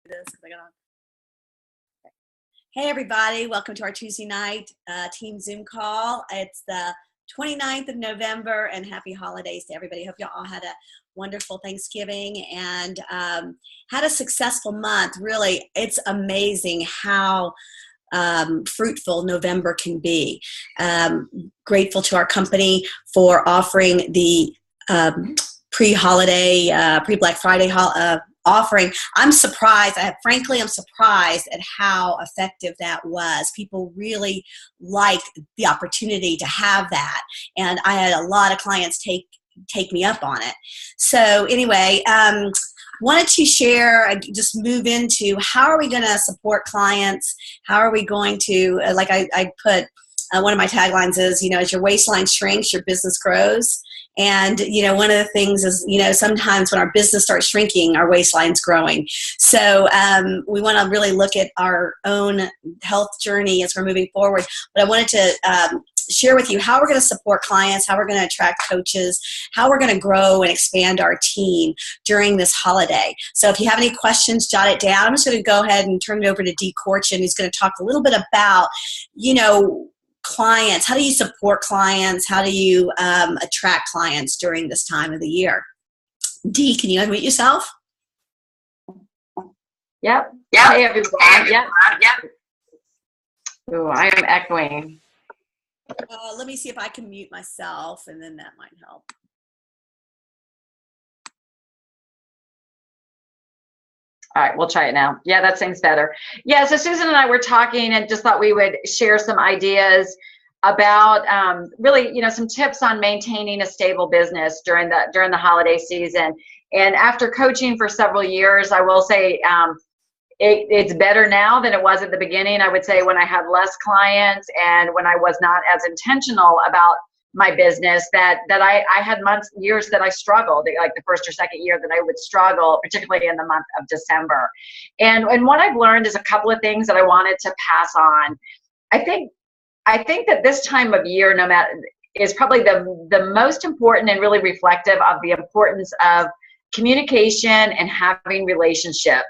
this because I got on. Hey everybody, welcome to our Tuesday night team Zoom call. It's the 29th of November and happy holidays to everybody. Hope you all had a wonderful Thanksgiving and had a successful month. Really, it's amazing how fruitful November can be. Grateful to our company for offering the pre-holiday, pre-Black Friday offering. I'm surprised. Frankly, I'm surprised at how effective that was. People really liked the opportunity to have that, and I had a lot of clients take me up on it. So anyway, wanted to share, just move into how are we going to support clients? How are we going to, like I put, one of my taglines is, as your waistline shrinks, your business grows. And, one of the things is, sometimes when our business starts shrinking, our waistline's growing. So we want to really look at our own health journey as we're moving forward. But I wanted to share with you how we're going to support clients, how we're going to attract coaches, how we're going to grow and expand our team during this holiday. So if you have any questions, jot it down. I'm just going to go ahead and turn it over to Dee Corchin, who's going to talk a little bit about, clients. How do you support clients? How do you attract clients during this time of the year? Dee, can you unmute yourself? Yep. Hey, everyone. Yep. Ooh, I am echoing. Let me see if I can mute myself, and then that might help. All right, we'll try it now. Yeah, that seems better. Yeah, so Susan and I were talking and just thought we would share some ideas about really, some tips on maintaining a stable business during the holiday season. And after coaching for several years, I will say it's better now than it was at the beginning. I would say when I had less clients and when I was not as intentional about my business, that I had years that I struggled, like the first or second year that I would struggle, particularly in the month of December. And what I've learned is a couple of things that I wanted to pass on. I think that this time of year, is probably the most important and really reflective of the importance of communication and having relationship.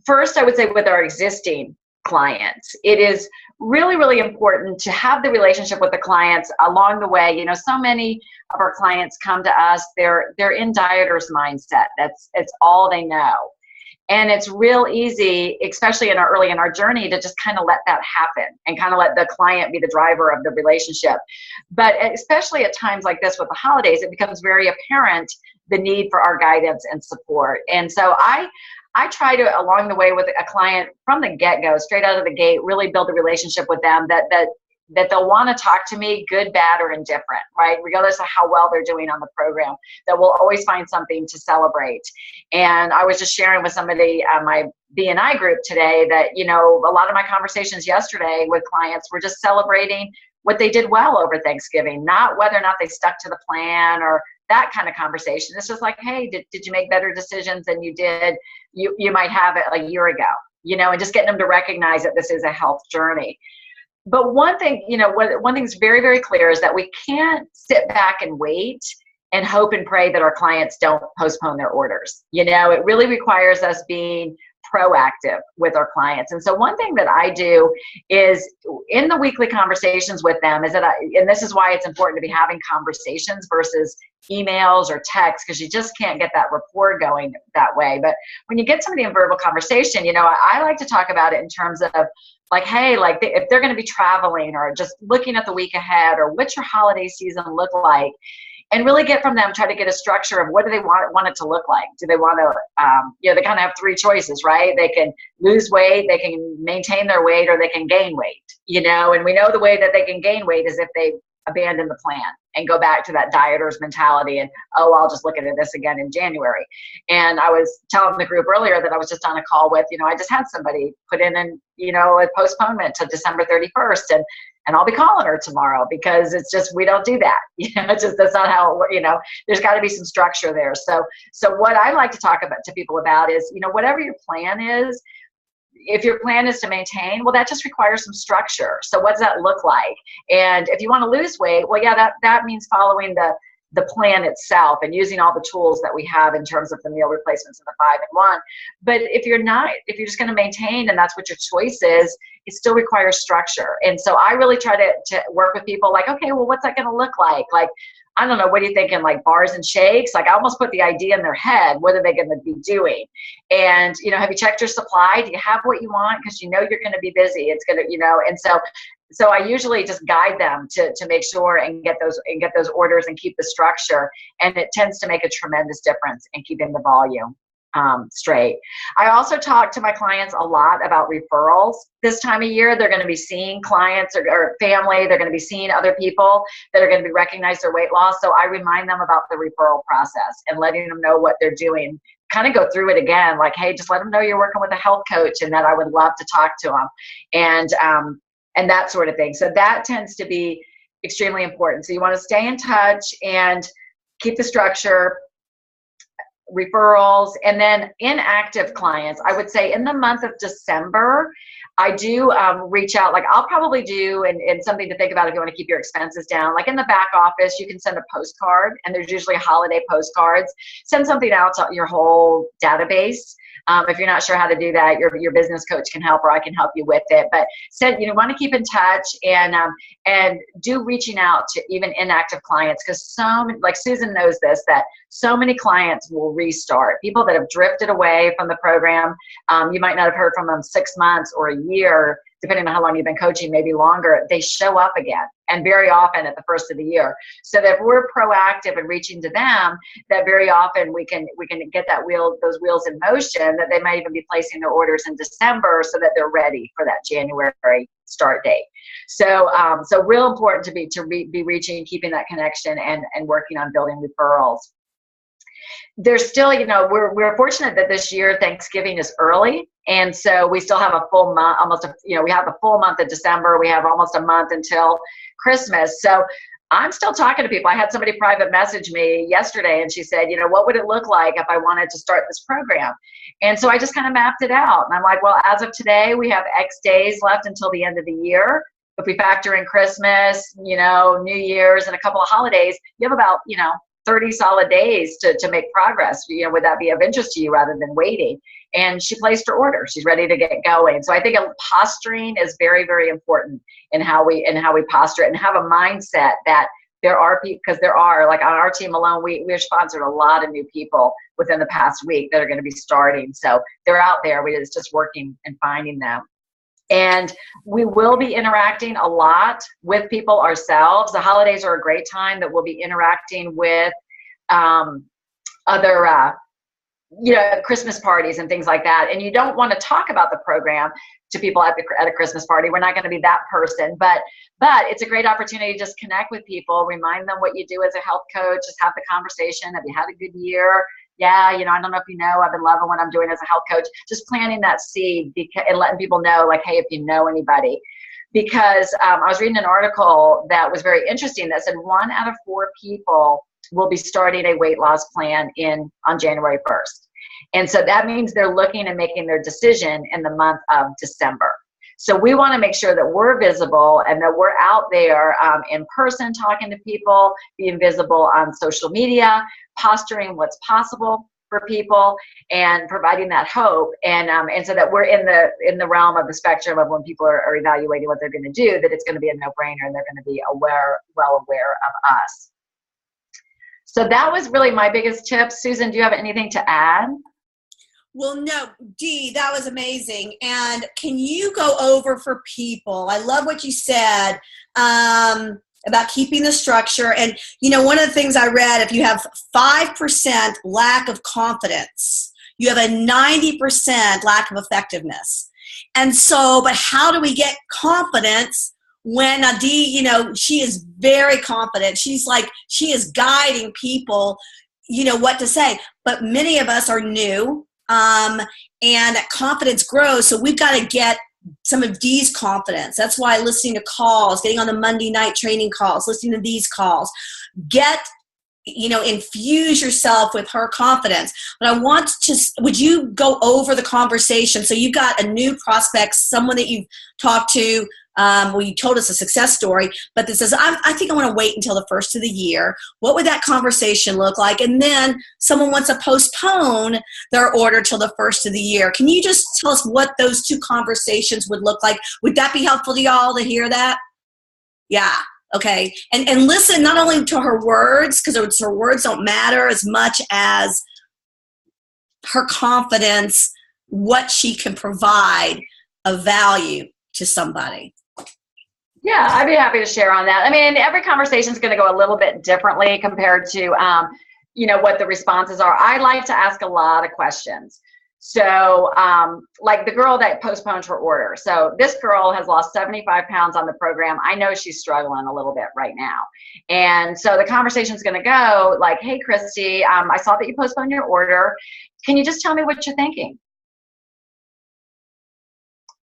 First, I would say with our existing clients, it is really, really important to have the relationship with the clients along the way. So many of our clients come to us, they're in dieter's mindset. It's all they know. And it's real easy, especially early in our journey, to just kind of let that happen and kind of let the client be the driver of the relationship. But especially at times like this with the holidays, it becomes very apparent the need for our guidance and support. And so I try to, along the way with a client from the get-go, straight out of the gate, really build a relationship with them that they'll want to talk to me, good, bad, or indifferent, right? Regardless of how well they're doing on the program, that we'll always find something to celebrate. And I was just sharing with somebody, my B&I group today, that, a lot of my conversations yesterday with clients were just celebrating what they did well over Thanksgiving, not whether or not they stuck to the plan or that kind of conversation. It's just like, hey, did you make better decisions than you did you might have it a year ago, and just getting them to recognize that this is a health journey. But one thing, one thing's very, very clear is that we can't sit back and wait and hope and pray that our clients don't postpone their orders. It really requires us being proactive with our clients. And so one thing that I do is in the weekly conversations with them is that and this is why it's important to be having conversations versus emails or texts, because you just can't get that rapport going that way. But when you get somebody in verbal conversation, I like to talk about it in terms of like, hey, if they're going to be traveling or just looking at the week ahead, or what's your holiday season look like? And really get from them, try to get a structure of what do they want it to look like. Do they want to, they kind of have three choices, right? They can lose weight, they can maintain their weight, or they can gain weight, and we know the way that they can gain weight is if they abandon the plan and go back to that dieter's mentality and, oh, I'll just look at this again in January. And I was telling the group earlier that I was just on a call with, I just had somebody put in a postponement to December 31st, and I'll be calling her tomorrow, because it's just, we don't do that. It's just, that's not how, there's got to be some structure there. So what I like to talk to people about is, whatever your plan is, if your plan is to maintain, well, that just requires some structure. So what does that look like? And if you want to lose weight, well, yeah, that means following the plan itself and using all the tools that we have in terms of the meal replacements and the 5-in-1. But if you're just going to maintain and that's what your choice is, it still requires structure. And so I really try to work with people like, okay, well, what's that going to look like? Like, I don't know, what are you thinking, like bars and shakes? Like I almost put the idea in their head, what are they going to be doing? And, have you checked your supply? Do you have what you want? Because you're going to be busy. It's going to, and so I usually just guide them to make sure and get those orders and keep the structure. And it tends to make a tremendous difference in keeping the volume straight. I also talk to my clients a lot about referrals. This time of year, they're going to be seeing clients or family. They're going to be seeing other people that are going to be recognize their weight loss. So I remind them about the referral process and letting them know what they're doing. Kind of go through it again, like, hey, just let them know you're working with a health coach and that I would love to talk to them, and that sort of thing. So that tends to be extremely important. So you want to stay in touch and keep the structure, referrals, and then inactive clients. I would say in the month of December, I do reach out. Like I'll probably do, and something to think about if you want to keep your expenses down, like in the back office, you can send a postcard, and there's usually holiday postcards. Send something out to your whole database. If you're not sure how to do that, your business coach can help, or I can help you with it. But want to keep in touch and do reaching out to even inactive clients, because like Susan knows this, that so many clients will restart. People that have drifted away from the program, you might not have heard from them 6 months or a year, depending on how long you've been coaching, maybe longer. They show up again, and very often at the first of the year. So that if we're proactive and reaching to them, that very often we can get those wheels in motion, that they might even be placing their orders in December so that they're ready for that January start date. So real important to be reaching, keeping that connection, and working on building referrals. There's still, we're fortunate that this year Thanksgiving is early, and so we still have a full month, we have the full month of December. We have almost a month until Christmas. So I'm still talking to people. I had somebody private message me yesterday, and she said, what would it look like if I wanted to start this program? And so I just kind of mapped it out, and I'm like, well, as of today, we have X days left until the end of the year. If we factor in Christmas, New Year's, and a couple of holidays, you have about, 30 solid days to make progress. Would that be of interest to you rather than waiting? And she placed her order. She's ready to get going. So I think posturing is very, very important in how we posture it, and have a mindset that there are people, because there are, like on our team alone, we've sponsored a lot of new people within the past week that are going to be starting. So they're out there. It's just working and finding them. And we will be interacting a lot with people ourselves. The holidays are a great time that we'll be interacting with other, Christmas parties and things like that. And you don't want to talk about the program to people at a Christmas party. We're not going to be that person, but it's a great opportunity to just connect with people, remind them what you do as a health coach, just have the conversation. Have you had a good year? Yeah, I don't know if I've been loving what I'm doing as a health coach. Just planting that seed and letting people know, like, hey, if you know anybody. Because I was reading an article that was very interesting that said 1 out of 4 people will be starting a weight loss plan on January 1st. And so that means they're looking and making their decision in the month of December. So we want to make sure that we're visible and that we're out there in person talking to people, being visible on social media, posturing what's possible for people, and providing that hope. And so that we're in the realm of the spectrum of when people are evaluating what they're going to do, that it's going to be a no-brainer and they're going to be well aware of us. So that was really my biggest tip. Susan, do you have anything to add? Well, no, Dee, that was amazing. And can you go over for people? I love what you said about keeping the structure. And, one of the things I read, if you have 5% lack of confidence, you have a 90% lack of effectiveness. And so, but how do we get confidence when Dee, she is very confident. She is guiding people, what to say. But many of us are new. And that confidence grows. So we've got to get some of Dee's confidence. That's why listening to calls, getting on the Monday night training calls, listening to these calls, infuse yourself with her confidence. But would you go over the conversation? So you've got a new prospect, someone that you've talked to Well, you told us a success story, but this says, I think I want to wait until the first of the year. What would that conversation look like? And then someone wants to postpone their order till the first of the year. Can you just tell us what those two conversations would look like? Would that be helpful to y'all to hear that? Yeah. Okay. And listen not only to her words, because her words don't matter as much as her confidence, what she can provide of value to somebody. Yeah, I'd be happy to share on that. I mean, every conversation is going to go a little bit differently compared to, what the responses are. I like to ask a lot of questions. So like the girl that postponed her order. So this girl has lost 75 pounds on the program. I know she's struggling a little bit right now. And so the conversation is going to go like, hey, Christy, I saw that you postponed your order. Can you just tell me what you're thinking?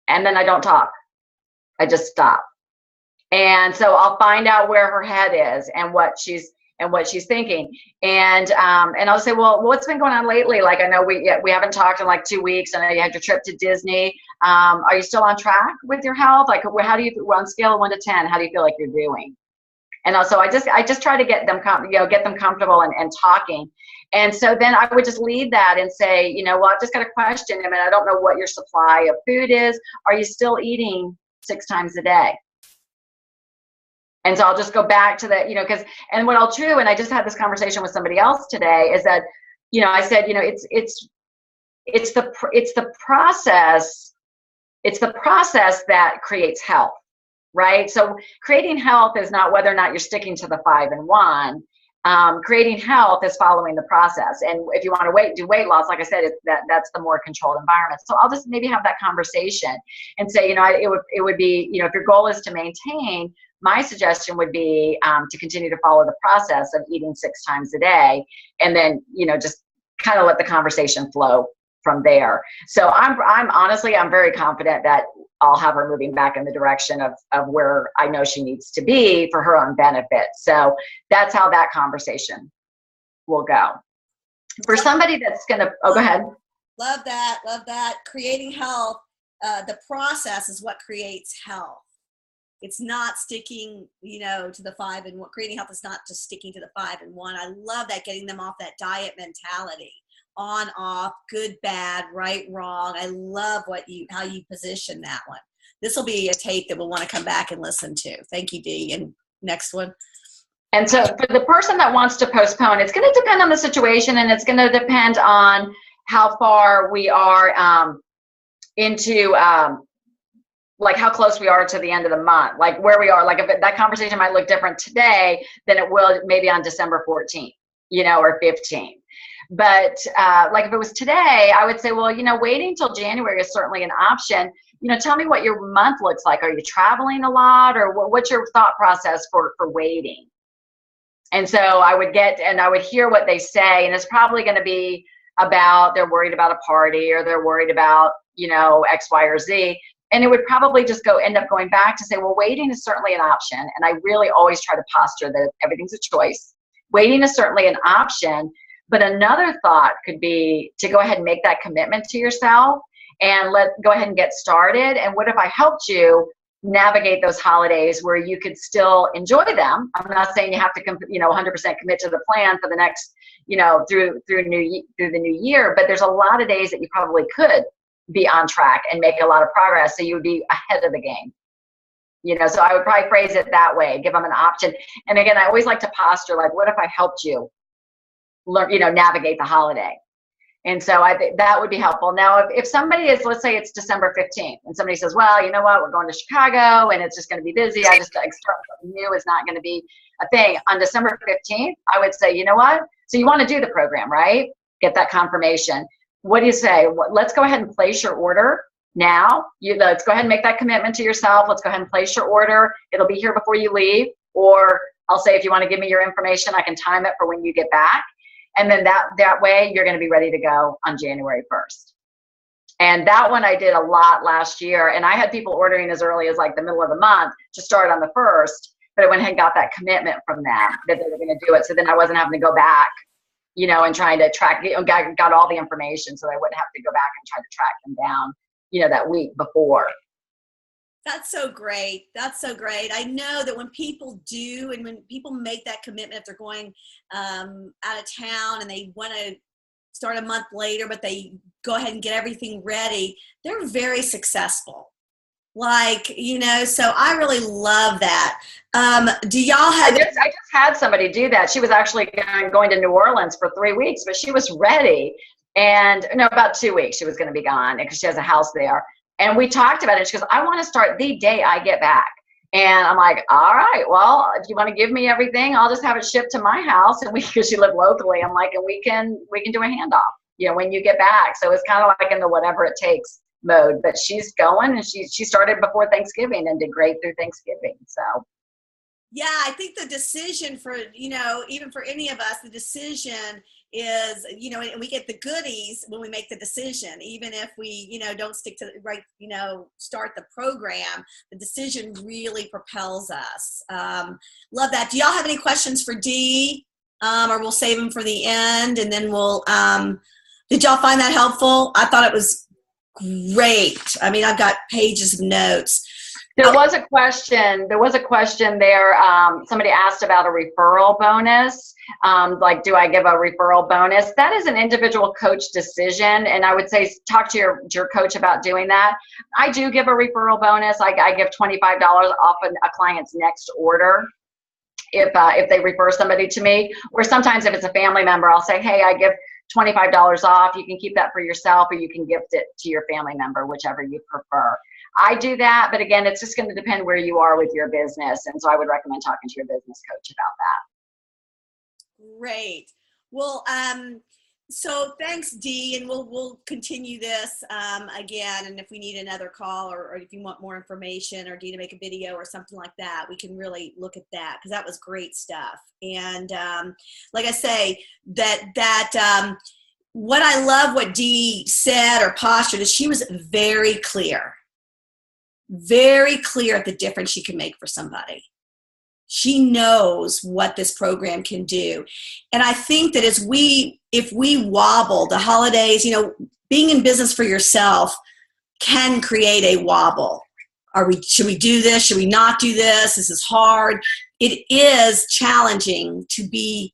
And then I don't talk. I just stop. And so I'll find out where her head is and what she's thinking. And I'll say, well, what's been going on lately? Like, I know we haven't talked in like 2 weeks. I know you had your trip to Disney. Are you still on track with your health? Like, how do you, on a scale of 1 to 10, how do you feel like you're doing? And also I just try to get them, get them comfortable and talking. And so then I would just lead that and say, well, I've just got a question. I mean, I don't know what your supply of food is. Are you still eating 6 times a day? And so I'll just go back to that, and what I'll do, and I just had this conversation with somebody else today, is that, I said, it's the process that creates health, right? So creating health is not whether or not you're sticking to the 5 and 1. Creating health is following the process. And if you want to do weight loss, like I said, that's the more controlled environment. So I'll just maybe have that conversation and say, it would be, if your goal is to maintain, my suggestion would be to continue to follow the process of eating 6 times a day, and then, just kind of let the conversation flow from there. So I'm honestly, I'm very confident that I'll have her moving back in the direction of where I know she needs to be for her own benefit. So that's how that conversation will go. For somebody that's going to, go ahead. Love that. Creating health, the process is what creates health. It's not sticking, to the 5 and 1. Creating health is not just sticking to the 5 and 1. I love that, getting them off that diet mentality. On, off, good, bad, right, wrong. I love how you position that one. This will be a tape that we'll want to come back and listen to. Thank you, Dee. And next one. And so for the person that wants to postpone, it's going to depend on the situation, and it's going to depend on how far we are into like how close we are to the end of the month, like where we are. Like if that conversation might look different today than it will maybe on December 14th, or 15th. But like if it was today, I would say, well, waiting till January is certainly an option. Tell me what your month looks like. Are you traveling a lot, or what's your thought process for waiting? And so I would hear what they say, and it's probably going to be about they're worried about a party, or they're worried about, X, Y, or Z. And it would probably just end up going back to say, well, waiting is certainly an option. And I really always try to posture that everything's a choice. Waiting is certainly an option. But another thought could be to go ahead and make that commitment to yourself and go ahead and get started. And what if I helped you navigate those holidays where you could still enjoy them? I'm not saying you have to 100% commit to the plan for the next, through the new year, but there's a lot of days that you probably could be on track and make a lot of progress, so you would be ahead of the game. So I would probably phrase it that way, give them an option. And again, I always like to posture, like, what if I helped you learn, navigate the holiday? And so I think that would be helpful. Now, if somebody is, let's say it's December 15th, and somebody says, well, you know what, we're going to Chicago and it's just going to be busy. I just start something new is not going to be a thing. On December 15th, I would say, you know what? So you want to do the program, right? Get that confirmation. What do you say? Let's go ahead and place your order now. Let's go ahead and make that commitment to yourself. Let's go ahead and place your order. It'll be here before you leave. Or I'll say, if you want to give me your information, I can time it for when you get back. And then that way you're going to be ready to go on January 1st. And that one I did a lot last year. And I had people ordering as early as like the middle of the month to start on the 1st. But I went ahead and got that commitment from them that they were going to do it. So then I wasn't having to go back, and trying to track, got all the information, so I wouldn't have to go back and try to track them down, that week before. That's so great. That's so great. I know that when people do, and when people make that commitment, if they're going out of town and they want to start a month later, but they go ahead and get everything ready, they're very successful. Like, so I really love that. Do y'all have? I just had somebody do that. She was actually going to New Orleans for 3 weeks, but she was ready. And no, about 2 weeks she was going to be gone because she has a house there. And we talked about it. She goes, I want to start the day I get back. And I'm like, all right, well, if you want to give me everything, I'll just have it shipped to my house. And because she lived locally, I'm like, and we can do a handoff, when you get back. So it's kind of like in the whatever it takes mode. But she's going, and she started before Thanksgiving and did great through Thanksgiving. So. Yeah, I think the decision for, even for any of us, the decision is, and we get the goodies when we make the decision, even if we, don't stick to right, start the program, the decision really propels us. Love that. Do y'all have any questions for Dee? Or we'll save them for the end, and then we'll, did y'all find that helpful? I thought it was great. I mean, I've got pages of notes. There was a question there. Somebody asked about a referral bonus. Like, do I give a referral bonus? That is an individual coach decision. And I would say, talk to your coach about doing that. I do give a referral bonus. I give $25 off a client's next order if they refer somebody to me. Or sometimes if it's a family member, I'll say, hey, I give $25 off. You can keep that for yourself, or you can gift it to your family member, whichever you prefer. I do that, but again, it's just going to depend where you are with your business. And so I would recommend talking to your business coach about that. Great. Well, so thanks, Dee, and we'll continue this again. And if we need another call, or if you want more information, or Dee to make a video or something like that, we can really look at that, because that was great stuff. And like I say, that what I love what Dee said or postured is she was very clear at the difference she can make for somebody. She knows what this program can do. And I think that if we wobble, the holidays, being in business for yourself can create a wobble. Should we do this? Should we not do this? This is hard. It is challenging to be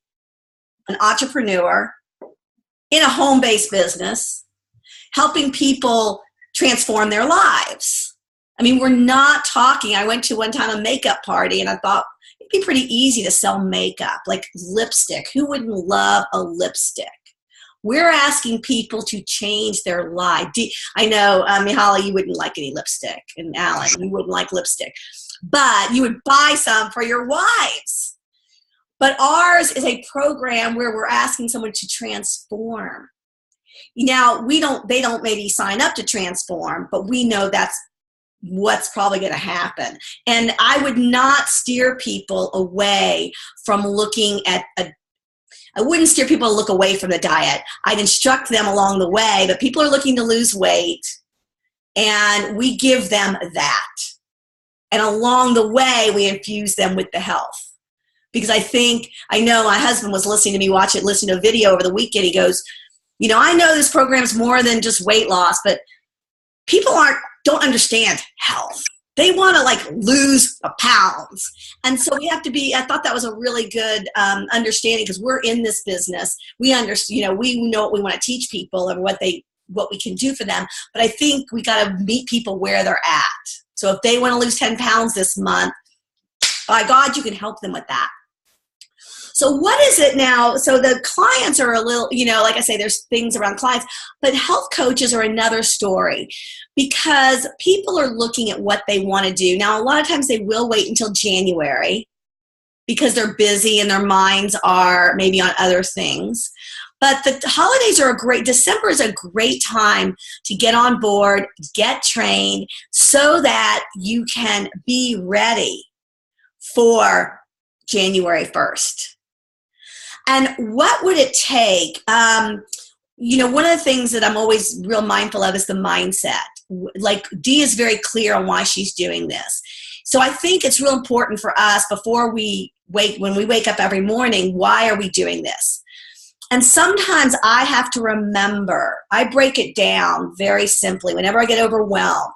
an entrepreneur in a home-based business, helping people transform their lives. I mean, we're not talking, I went to one time a makeup party, and I thought it'd be pretty easy to sell makeup, like lipstick. Who wouldn't love a lipstick? We're asking people to change their life. I know, Mihaly, you wouldn't like any lipstick, and Alan, you wouldn't like lipstick, but you would buy some for your wives. But ours is a program where we're asking someone to transform. Now, they don't maybe sign up to transform, but we know that's what's probably going to happen. And I would not steer people away from looking at I wouldn't steer people to look away from the diet. I'd instruct them along the way, but people are looking to lose weight, and we give them that. And along the way, we infuse them with the health. Because I know my husband was listening to me listening to a video over the weekend. He goes, I know this program's more than just weight loss, but people don't understand health. They want to lose pounds. And so we have to I thought that was a really good understanding, because we're in this business. We understand, we know what we want to teach people and what we can do for them. But I think we got to meet people where they're at. So if they want to lose 10 pounds this month, by God, you can help them with that. So what is it now? So the clients are a little, like I say, there's things around clients, but health coaches are another story, because people are looking at what they want to do. Now, a lot of times they will wait until January because they're busy and their minds are maybe on other things. But the holidays December is a great time to get on board, get trained, so that you can be ready for January 1st. And what would it take? One of the things that I'm always real mindful of is the mindset. Like, Dee is very clear on why she's doing this. So I think it's real important for us when we wake up every morning, why are we doing this? And sometimes I have to remember, I break it down very simply whenever I get overwhelmed.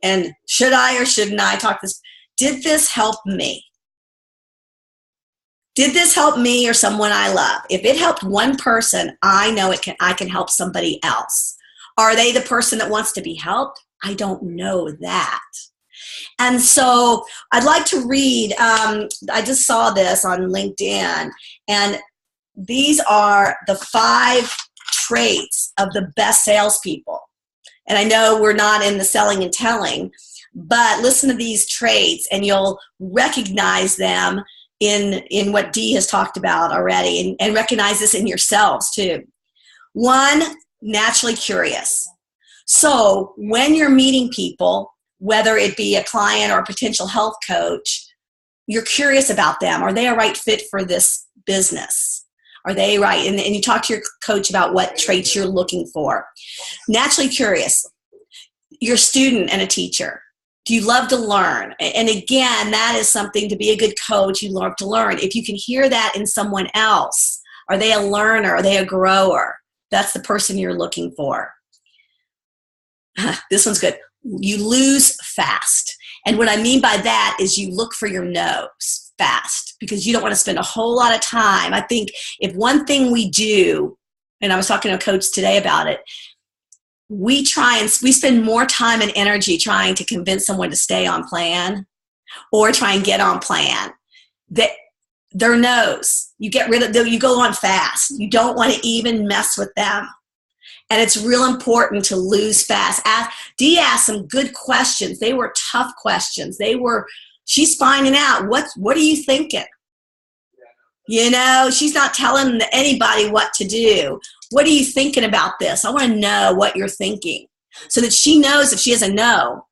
And should I or shouldn't I talk this? Did this help me? Did this help me or someone I love? If it helped one person, I know I can help somebody else. Are they the person that wants to be helped? I don't know that. And so I'd like to read, I just saw this on LinkedIn, and these are the 5 traits of the best salespeople. And I know we're not in the selling and telling, but listen to these traits and you'll recognize them in what Dee has talked about already, and recognize this in yourselves too. 1, naturally curious. So when you're meeting people, whether it be a client or a potential health coach, you're curious about them. Are they a right fit for this business? Are they right? And you talk to your coach about what traits you're looking for. Naturally curious. You're a student and a teacher. Do you love to learn? And again, that is something, to be a good coach, you love to learn. If you can hear that in someone else, are they a learner? Are they a grower? That's the person you're looking for. This one's good. You lose fast. And what I mean by that is you look for your no's fast, because you don't want to spend a whole lot of time. I think if one thing we do, and I was talking to a coach today about it, we spend more time and energy trying to convince someone to stay on plan or try and get on plan. That their no's, you get rid of them, you go on fast. You don't want to even mess with them. And it's real important to lose fast. Dee asked some good questions. They were tough questions. She's finding out, what are you thinking? You know, she's not telling anybody what to do. What are you thinking about this? I want to know what you're thinking, so that she knows if she has a no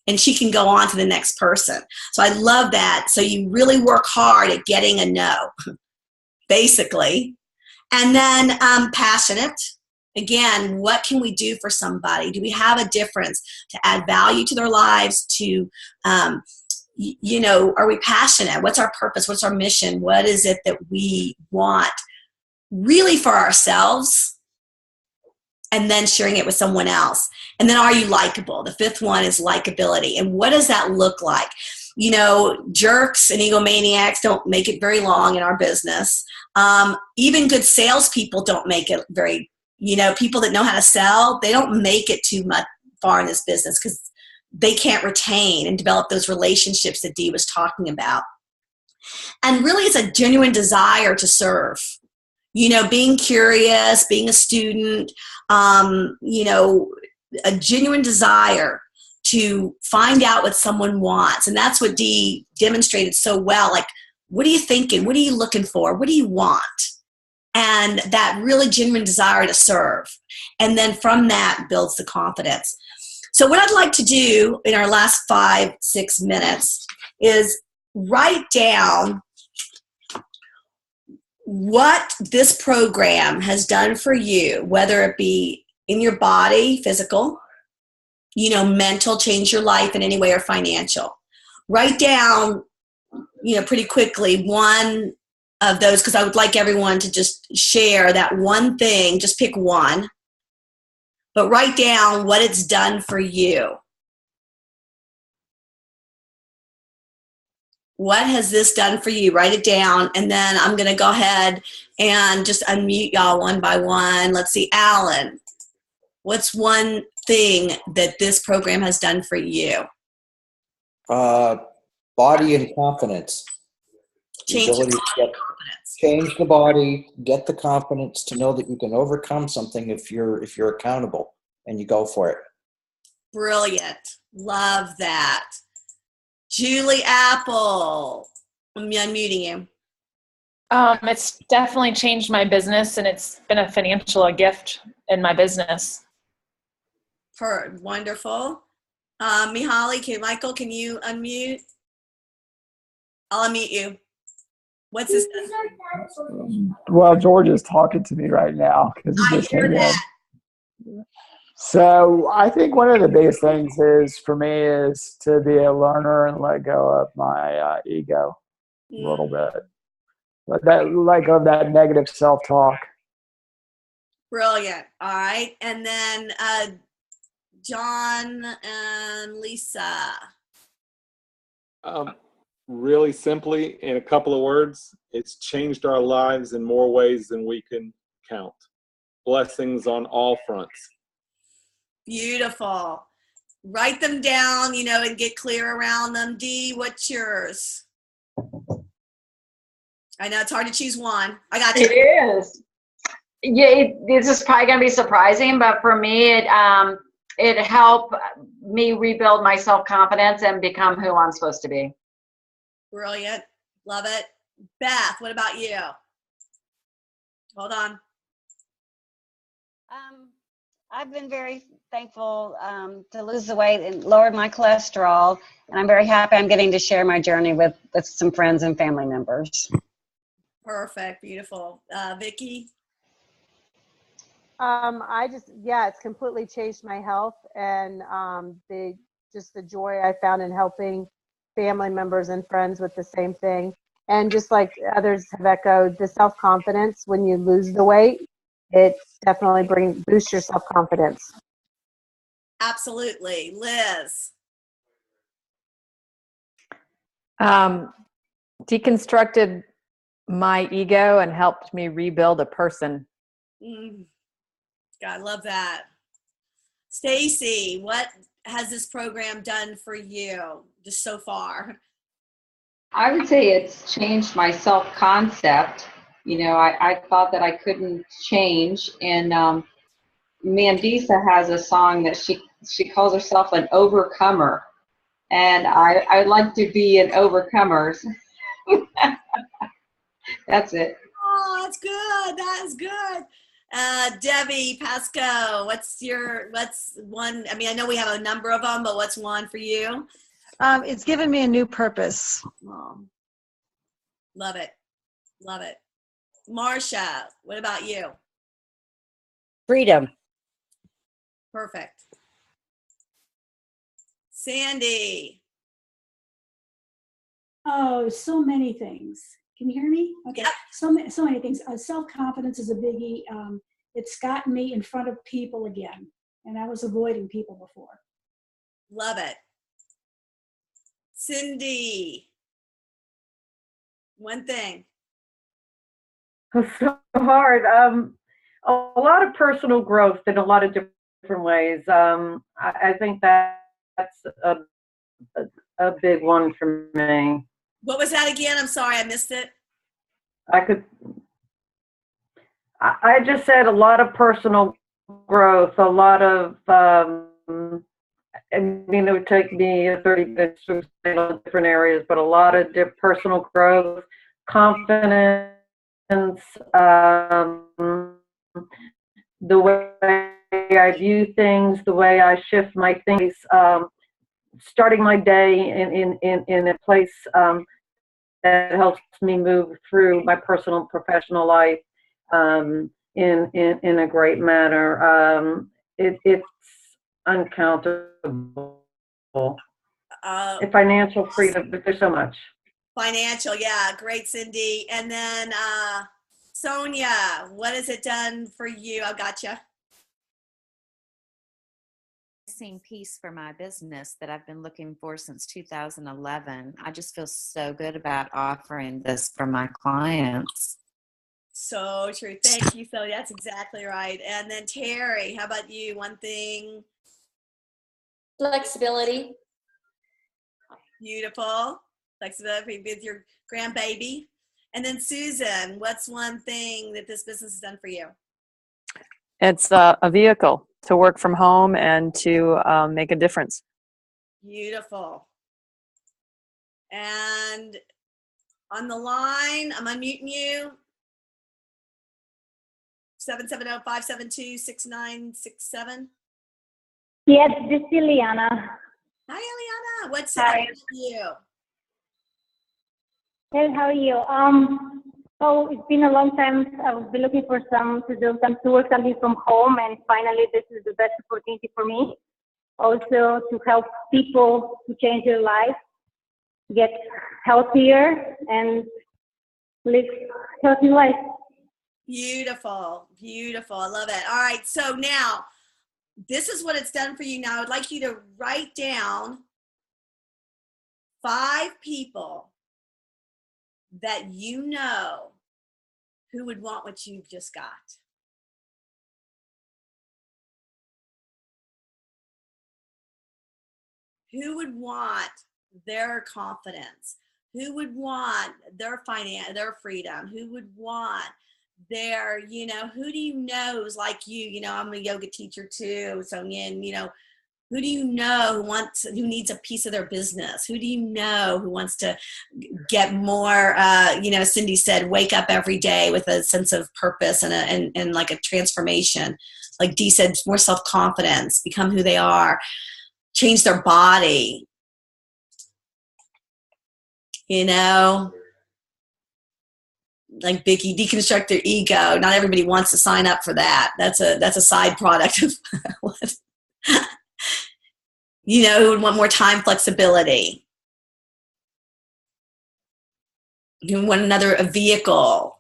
and she can go on to the next person. So I love that. So you really work hard at getting a no, basically. And then passionate. Again, what can we do for somebody? Do we have a difference to add value to their lives? Are we passionate? What's our purpose? What's our mission? What is it that we want really for ourselves? And then sharing it with someone else. And then, are you likable? The 5th one is likability. And what does that look like? You know, jerks and egomaniacs don't make it very long in our business. Even good salespeople don't make it very. People that know how to sell, they don't make it too much far in this business because they can't retain and develop those relationships that Dee was talking about. And really, it's a genuine desire to serve. Being curious, being a student, a genuine desire to find out what someone wants. And that's what Dee demonstrated so well. Like, what are you thinking? What are you looking for? What do you want? And that really genuine desire to serve. And then from that builds the confidence. So what I'd like to do in our last 5-6 minutes is write down what this program has done for you, whether it be in your body, physical, mental, change your life in any way, or financial. Write down, pretty quickly one of those, because I would like everyone to just share that one thing. Just pick one, but write down what it's done for you. What has this done for you? Write it down, and then I'm going to go ahead and just unmute y'all one by one. Let's see, Alan, what's one thing that this program has done for you? Body and confidence. Change the body and confidence. Change the body, get the confidence to know that you can overcome something if you're accountable and you go for it. Brilliant. Love that. Julie Apple, I'm unmuting you. It's definitely changed my business, and it's been a financial gift in my business. Wonderful. Michael, can you unmute? I'll unmute you. What's this? Well, George is talking to me right now because he just came in. So I think one of the biggest things for me is to be a learner and let go of my ego a little bit. Let go of that negative self-talk. Brilliant. All right. And then John and Lisa. Really simply, in a couple of words, it's changed our lives in more ways than we can count. Blessings on all fronts. Beautiful. Write them down, and get clear around them. Dee, what's yours? I know it's hard to choose one. I got you. It is. Yeah, this is probably going to be surprising, but for me, it helped me rebuild my self-confidence and become who I'm supposed to be. Brilliant. Love it. Beth, what about you? Hold on. I've been very thankful to lose the weight and lowered my cholesterol, and I'm very happy I'm getting to share my journey with some friends and family members. Perfect. Beautiful. Vicki? It's completely changed my health, and the joy I found in helping family members and friends with the same thing. And just like others have echoed, the self-confidence when you lose the weight, it definitely boosts your self-confidence. Absolutely. Liz? Deconstructed my ego and helped me rebuild a person. God, I love that. Stacy, what has this program done for you just so far? I would say it's changed my self-concept. I thought that I couldn't change, and Mandisa has a song that she calls herself an overcomer, and I'd like to be an overcomer. That's it. Oh, that's good. That is good. Debbie Pasco, what's one? I mean, I know we have a number of them, but what's one for you? It's given me a new purpose. Oh, love it. Love it. Marsha, what about you? Freedom. Perfect. Sandy. Oh, so many things. Can you hear me? Okay. Yep. So many things. Self-confidence is a biggie. It's gotten me in front of people again, and I was avoiding people before. Love it. Cindy. One thing. It's so hard. A lot of personal growth in a lot of different ways. I think that's a big one for me. What was that again? I'm sorry, I missed it. I just said a lot of personal growth, a lot of, it would take me 30 minutes to explain all the different areas, but a lot of personal growth, confidence, the way I view things, the way I shift my things, starting my day in a place that helps me move through my personal and professional life in a great manner. It's uncountable. Financial freedom, but there's so much. Financial, yeah, great, Cindy. And then Sonia, what has it done for you? I gotcha. Seeing peace for my business that I've been looking for since 2011. I just feel so good about offering this for my clients. So true. Thank you, Sonia. That's exactly right. And then Terry, how about you? One thing. Flexibility. Beautiful. Flexibility with your grandbaby. And then Susan, what's one thing that this business has done for you? It's a vehicle to work from home and to make a difference. Beautiful. And on the line, I'm unmuting you. 770-572-6967. Yes, this is Ileana. Hi, Ileana. What's Hi. you? Hey, how are you? Oh, it's been a long time. I've been looking for to work something from home, and finally, this is the best opportunity for me. Also, to help people to change their life, get healthier, and live healthy life. Beautiful, beautiful. I love it. All right, so now this is what it's done for you. Now I'd like you to write down 5 people that you know who would want what you've just got. Who would want their confidence? Who would want their finance, their freedom? Who would want their, who do you know is like you? I'm a yoga teacher too. So, who do you know who needs a piece of their business? Who do you know who wants to get more, Cindy said, wake up every day with a sense of purpose and like a transformation. Like Dee said, more self-confidence, become who they are, change their body, like Biggie, deconstruct their ego. Not everybody wants to sign up for that. That's a side product of what, who would want more time flexibility. You want a vehicle.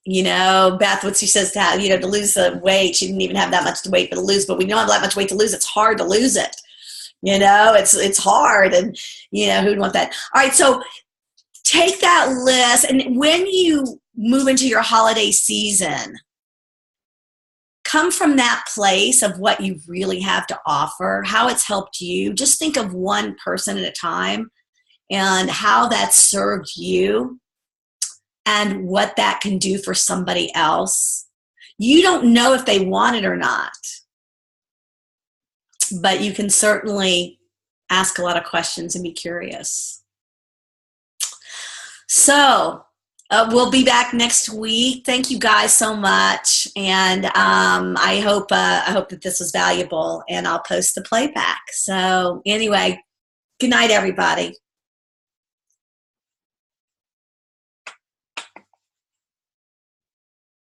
Beth, what she says to have, to lose the weight. She didn't even have that much weight to lose, but we don't have that much weight to lose. It's hard to lose it. It's hard, and who'd want that? All right, so take that list, and when you move into your holiday season, come from that place of what you really have to offer, how it's helped you. Just think of one person at a time and how that served you and what that can do for somebody else. You don't know if they want it or not, but you can certainly ask a lot of questions and be curious. So we'll be back next week. Thank you guys so much, and I hope that this was valuable. And I'll post the playback. So anyway, good night, everybody.